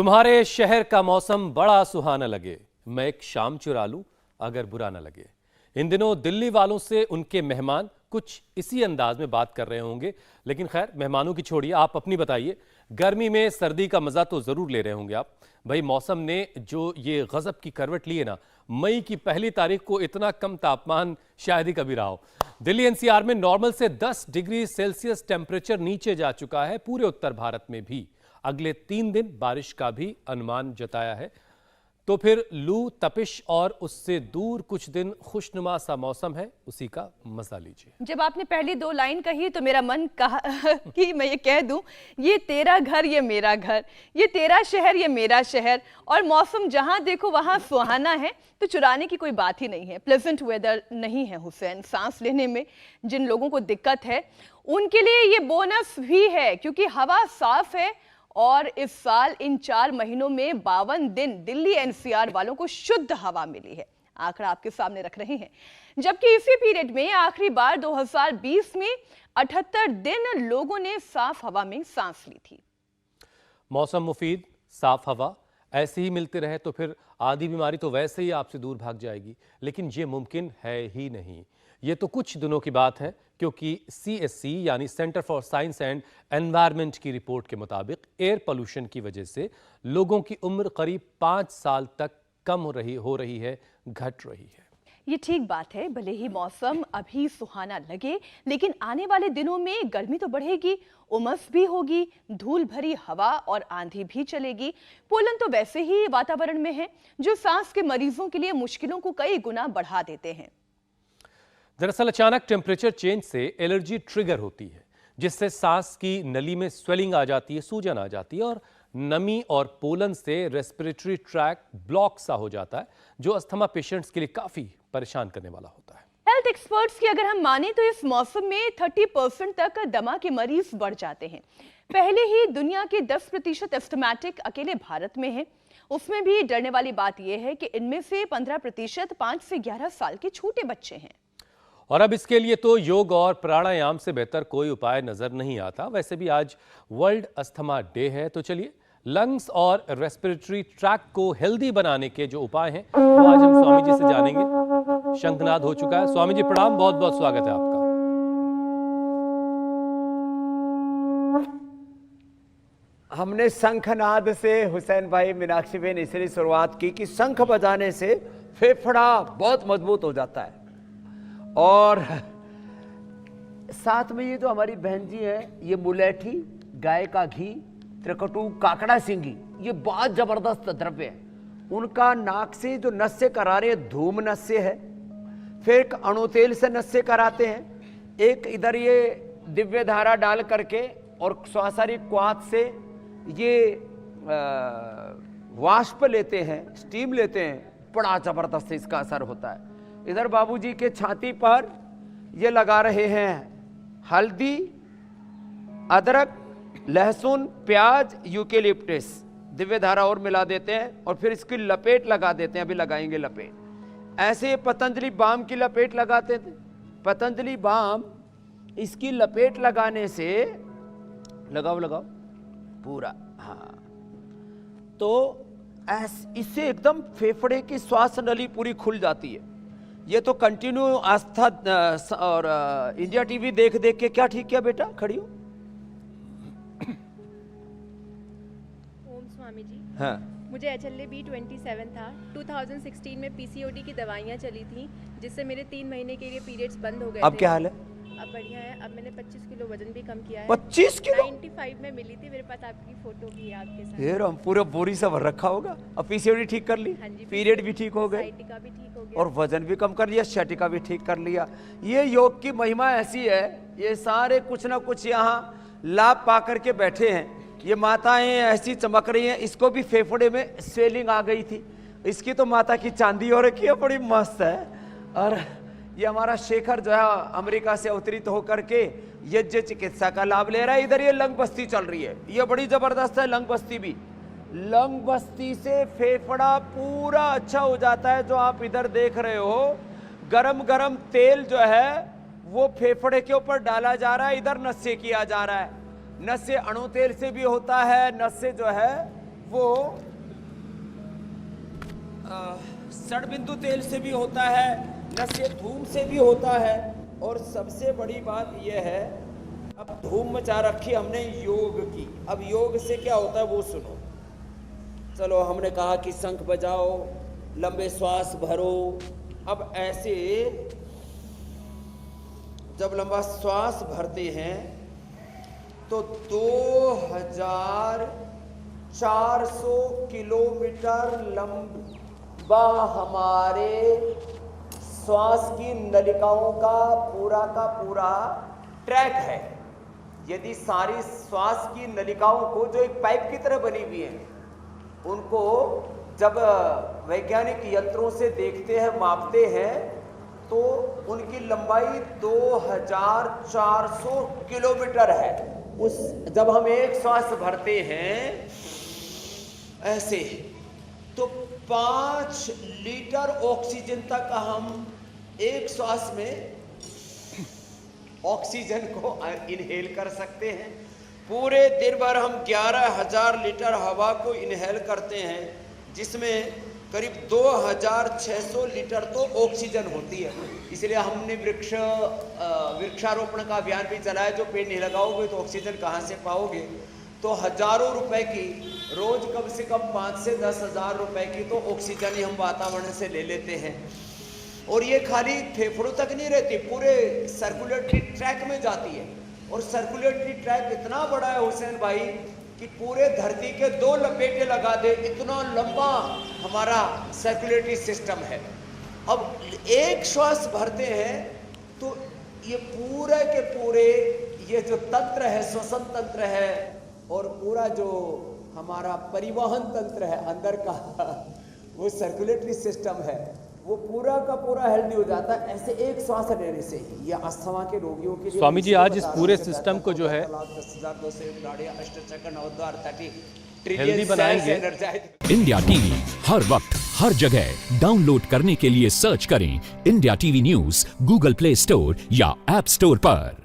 तुम्हारे शहर का मौसम बड़ा सुहाना लगे, मैं एक शाम चुरा लूं अगर बुरा ना लगे। इन दिनों दिल्ली वालों से उनके मेहमान कुछ इसी अंदाज में बात कर रहे होंगे, लेकिन खैर मेहमानों की छोड़िए, आप अपनी बताइए। गर्मी में सर्दी का मजा तो जरूर ले रहे होंगे आप। भाई मौसम ने जो ये गजब की करवट ली है ना, मई की पहली तारीख को इतना कम तापमान शायद ही कभी रहा हो। दिल्ली एनसीआर में नॉर्मल से 10 डिग्री सेल्सियस टेम्परेचर नीचे जा चुका है। पूरे उत्तर भारत में भी अगले 3 दिन बारिश का भी अनुमान जताया है। तो फिर लू तपिश और उससे दूर कुछ दिन खुशनुमा सा मौसम है, उसी का मजा लीजिए। जब आपने पहली 2 लाइन कही तो मेरा मन कहा कि मैं ये कह दूं, ये तेरा घर ये मेरा घर, ये तेरा शहर ये मेरा शहर, और मौसम जहां देखो वहां सुहाना है, तो चुराने की कोई बात ही नहीं है। प्लेजेंट वेदर नहीं है हुसैन। सांस लेने में जिन लोगों को दिक्कत है उनके लिए ये बोनस भी है, क्योंकि हवा साफ है और इस साल इन 4 महीनों में 52 दिन दिल्ली एनसीआर वालों को शुद्ध हवा मिली है। आंकड़ा आपके सामने रख रहे हैं, जबकि इसी पीरियड में आखिरी बार 2020 में 78 दिन लोगों ने साफ हवा में सांस ली थी। मौसम मुफीद, साफ हवा ऐसे ही मिलते रहे तो फिर आधी बीमारी तो वैसे ही आपसे दूर भाग जाएगी, लेकिन ये मुमकिन है ही नहीं। ये तो कुछ दिनों की बात है, क्योंकि CSC यानी centre for science and environment की रिपोर्ट के मुताबिक एयर पोल्यूशन की वजह से लोगों की उम्र करीब 5 साल तक कम हो रही है, घट रही है। ये ठीक बात है, भले ही मौसम अभी सुहाना लगे, लेकिन आने वाले दिनों में गर्मी तो बढ़ेगी, उमस भी होगी, धूल भरी हवा और आंधी भी चलेगी। पोलन तो वैसे ही वातावरण में है, जो सांस के मरीजों के लिए मुश्किलों को कई गुना बढ़ा देते हैं। दरअसल अचानक टेम्परेचर चेंज से एलर्जी ट्रिगर होती है, जिससे सांस की नली में स्वेलिंग आ जाती है, सूजन आ जाती है, और नमी और पोलन से रेस्पिरेटरी ट्रैक ब्लॉक सा हो जाता है, जो अस्थमा पेशेंट्स के लिए काफी परेशान करने वाला होता है। हेल्थ एक्सपर्ट्स की अगर हम माने तो इस मौसम में 30% तक दमा के मरीज बढ़ जाते हैं। पहले ही दुनिया के 10% एस्टमैटिक अकेले भारत में है। उसमें भी डरने वाली बात यह है कि इनमें से 15% 5 से 11 साल के छोटे बच्चे हैं। और अब इसके लिए तो योग और प्राणायाम से बेहतर कोई उपाय नजर नहीं आता। वैसे भी आज वर्ल्ड अस्थमा डे है, तो चलिए लंग्स और रेस्पिरेटरी ट्रैक को हेल्दी बनाने के जो उपाय हैं वो आज हम स्वामी जी से जानेंगे। शंखनाद हो चुका है। स्वामी जी प्रणाम, बहुत बहुत स्वागत है आपका। हमने शंखनाद से हुसैन भाई, मीनाक्षी बहन इसलिए शुरुआत की कि शंख बजाने से फेफड़ा बहुत मजबूत हो जाता है। और साथ में ये जो हमारी बहन जी है, ये मुलेठी, गाय का घी, त्रिकटू, काकड़ा सिंगी, ये बहुत जबरदस्त द्रव्य है। उनका नाक से जो नस्से करा रहे हैं, धूम नस्से है, फिर अणु तेल से नस्से कराते हैं, एक इधर ये दिव्य धारा डाल करके और स्वासारी क्वाथ से ये वाष्प लेते हैं, स्टीम लेते हैं, बड़ा जबरदस्त इसका असर होता है। इधर बाबूजी के छाती पर ये लगा रहे हैं हल्दी, अदरक, लहसुन, प्याज, यूकेलिप्टस, दिव्य धारा और मिला देते हैं और फिर इसकी लपेट लगा देते हैं। अभी लगाएंगे लपेट। ऐसे पतंजलि बाम की लपेट लगाते थे। पतंजलि बाम, इसकी लपेट लगाने से लगाओ पूरा, हाँ, तो इससे एकदम फेफड़े की श्वास नली पूरी खुल जाती है। ये तो कंटिन्यू आस्था और इंडिया टीवी देख देख के क्या ठीक किया बेटा, खड़ी हो। ओम स्वामी जी। हाँ, मुझे HLA B27 था। 2016 में PCOD की दवाइयाँ चली थी, जिससे मेरे 3 महीने के लिए पीरियड्स बंद हो गए अब थे। क्या हाल है? अब बढ़िया है। अब मैंने 25 किलो वजन भी कम किया है। 25 किलो? 95 में मिली थी। मेरे पास आपकी फोटो भी है आपके साथ। ये हम पूरा बोरी सब रखा होगा। अब PCOD ठीक कर ली, हाँ जी, पीरियड भी ठीक हो गए, साइटिका भी ठीक हो गया और वजन भी कम कर लिया, शटिका भी ठीक कर लिया। ये योग की महिमा ऐसी है, ये सारे कुछ ना कुछ यहाँ लाभ पा करके बैठे हैं। ये माताएं ऐसी चमक रही हैं। इसको भी फेफड़े में स्वेलिंग आ गई थी, इसकी तो माता की चांदी हो रखी है, बड़ी मस्त है। और ये हमारा शेखर जो है अमेरिका से अवतरित होकर के यज्ञ चिकित्सा का लाभ ले रहा है। इधर ये लंग बस्ती चल रही है, ये बड़ी जबरदस्त है लंग बस्ती भी। लंग बस्ती से फेफड़ा पूरा अच्छा हो जाता है। जो आप इधर देख रहे हो, गरम गरम तेल जो है वो फेफड़े के ऊपर डाला जा रहा है, इधर नस्से किया जा रहा है। नस्से अणु तेल से भी होता है, नस्से जो है वो सड़बिंदु तेल से भी होता है, नशे धूम से भी होता है, और सबसे बड़ी बात यह है, अब धूम मचा रखी हमने योग की। अब योग से क्या होता है वो सुनो। चलो, हमने कहा कि शंख बजाओ, लंबे श्वास भरो। अब ऐसे जब लंबा श्वास भरते हैं तो 2400 किलोमीटर लंबा हमारे श्वास की नलिकाओं का पूरा ट्रैक है। यदि सारी श्वास की नलिकाओं को, जो एक पाइप की तरह बनी हुई है, उनको जब वैज्ञानिक यंत्रों से देखते हैं, मापते हैं, तो उनकी लंबाई 2400 किलोमीटर है। उस जब हम एक श्वास भरते हैं ऐसे, तो 5 लीटर ऑक्सीजन तक हम एक श्वास में ऑक्सीजन को इनहेल कर सकते हैं। पूरे दिन भर हम 11,000 लीटर हवा को इनहेल करते हैं, जिसमें करीब 2,600 लीटर तो ऑक्सीजन होती है। इसलिए हमने वृक्षारोपण का अभियान भी चलाया। जो पेड़ नहीं लगाओगे तो ऑक्सीजन कहाँ से पाओगे। तो हजारों रुपए की, रोज कम से कम 5 से 10 हजार रुपए की तो ऑक्सीजन ही हम वातावरण से ले लेते हैं। और ये खाली फेफड़ों तक नहीं रहती, पूरे सर्कुलेटरी ट्रैक में जाती है। और सर्कुलेटरी ट्रैक इतना बड़ा है हुसैन भाई कि पूरे धरती के 2 लपेटे लगा दे, इतना लंबा हमारा सर्कुलेटरी सिस्टम है। अब एक श्वास भरते हैं तो ये पूरे के पूरे, ये जो तंत्र है, श्वसन तंत्र है, और पूरा जो हमारा परिवहन तंत्र है अंदर का, वो सर्कुलेटरी सिस्टम है, वो पूरा का पूरा हेल्दी हो जाता है ऐसे एक श्वास लेने से ही। या अस्थमा के रोगियों के लिए स्वामी जी, आज इस पूरे सिस्टम को जो है हेल्दी बनाएंगे। इंडिया टीवी हर वक्त हर जगह डाउनलोड करने के लिए सर्च करें India TV news Google play store या ऐप स्टोर पर।